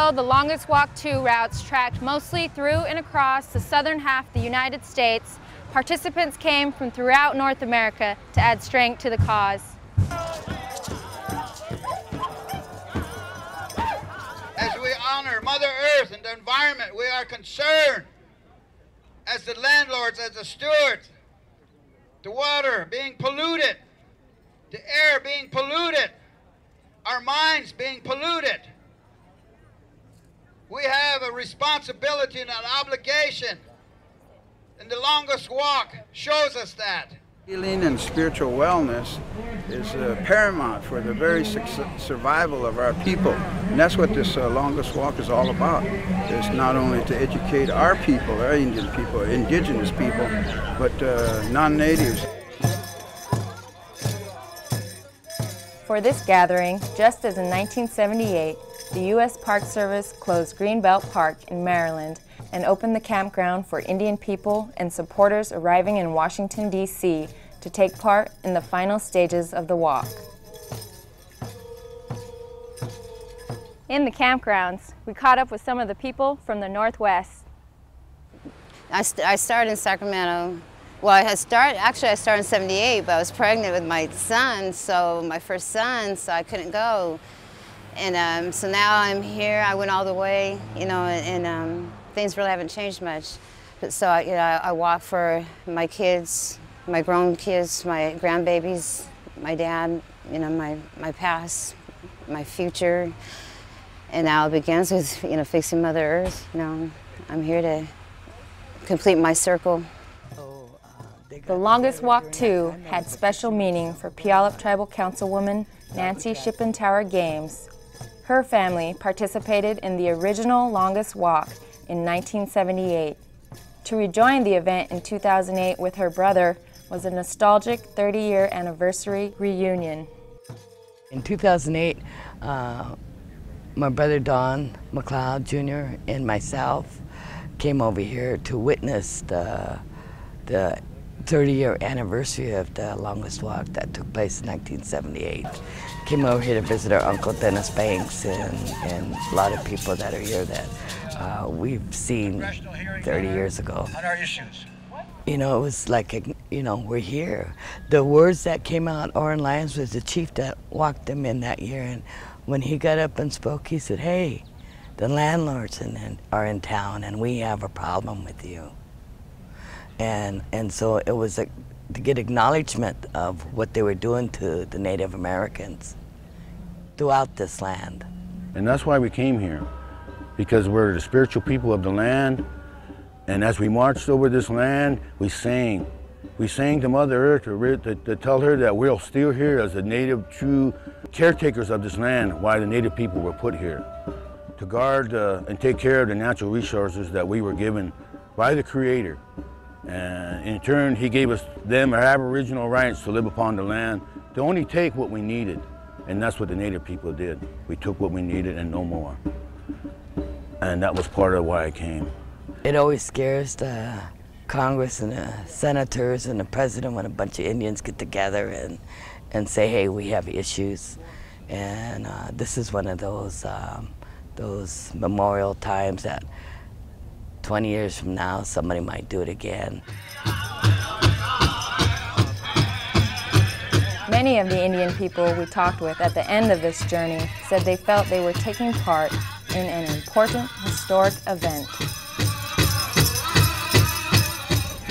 though the Longest Walk 2 routes tracked mostly through and across the southern half of the United States, participants came from throughout North America to add strength to the cause. As we honor Mother Earth and the environment, we are concerned as the landlords, as the stewards, the water being polluted, the air being polluted, our minds being polluted. We have a responsibility and an obligation, and the Longest Walk shows us that. Healing and spiritual wellness is paramount for the very survival of our people. And that's what this Longest Walk is all about. It's not only to educate our people, our Indian people, indigenous people, but non-natives. For this gathering, just as in 1978, the U.S. Park Service closed Greenbelt Park in Maryland and opened the campground for Indian people and supporters arriving in Washington, D.C. to take part in the final stages of the walk. In the campgrounds, we caught up with some of the people from the Northwest. I started in Sacramento. Well, I started in '78, but I was pregnant with my son, so my first son, so I couldn't go. And so now I'm here. I went all the way, you know, and things really haven't changed much. But so I walk for my kids, my grown kids, my grandbabies, my dad, you know, my past, my future. And now it begins with, you know, fixing Mother Earth. You know, I'm here to complete my circle. The Longest Walk 2 had special meaning for Puyallup Tribal Councilwoman Nancy Shippentauer Games. Her family participated in the original Longest Walk in 1978. To rejoin the event in 2008 with her brother was a nostalgic 30-year anniversary reunion. In 2008, my brother Don McLeod Jr. and myself came over here to witness the 30-year anniversary of the Longest Walk that took place in 1978. Came over here to visit our Uncle Dennis Banks and a lot of people that are here that we've seen 30 years ago. You know, it was like, you know, we're here. The words that came out, Oren Lyons was the chief that walked them in that year, and when he got up and spoke, he said, hey, the landlords are in town and we have a problem with you. And so it was to get acknowledgement of what they were doing to the Native Americans throughout this land. And that's why we came here, because we're the spiritual people of the land. And as we marched over this land, we sang. We sang to Mother Earth to tell her that we're still here as the native true caretakers of this land, why the native people were put here, to guard and take care of the natural resources that we were given by the Creator. And in turn, he gave them our aboriginal rights to live upon the land, to only take what we needed. And that's what the native people did. We took what we needed and no more. And that was part of why I came. It always scares the Congress and the senators and the president when a bunch of Indians get together and say, hey, we have issues. And this is one of those memorial times that 20 years from now, somebody might do it again. Many of the Indian people we talked with at the end of this journey said they felt they were taking part in an important historic event.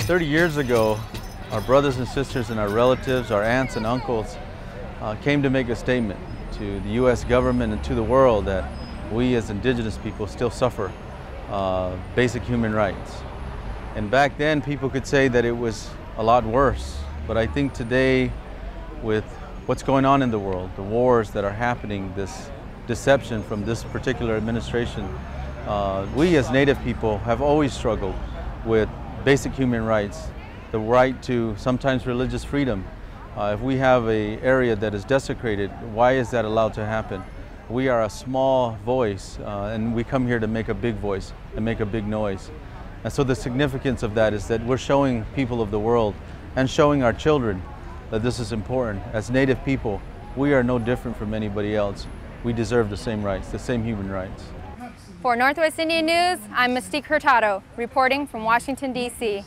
30 years ago, our brothers and sisters and our relatives, our aunts and uncles, came to make a statement to the U.S. government and to the world that we as indigenous people still suffer basic human rights. And back then people could say that it was a lot worse, but I think today with what's going on in the world, the wars that are happening, this deception from this particular administration, we as Native people have always struggled with basic human rights, the right to sometimes religious freedom. If we have an area that is desecrated, why is that allowed to happen? We are a small voice, and we come here to make a big voice and make a big noise. And so the significance of that is that we're showing people of the world and showing our children that this is important. As Native people, we are no different from anybody else. We deserve the same rights, the same human rights. For Northwest Indian News, I'm Mystique Hurtado, reporting from Washington, D.C.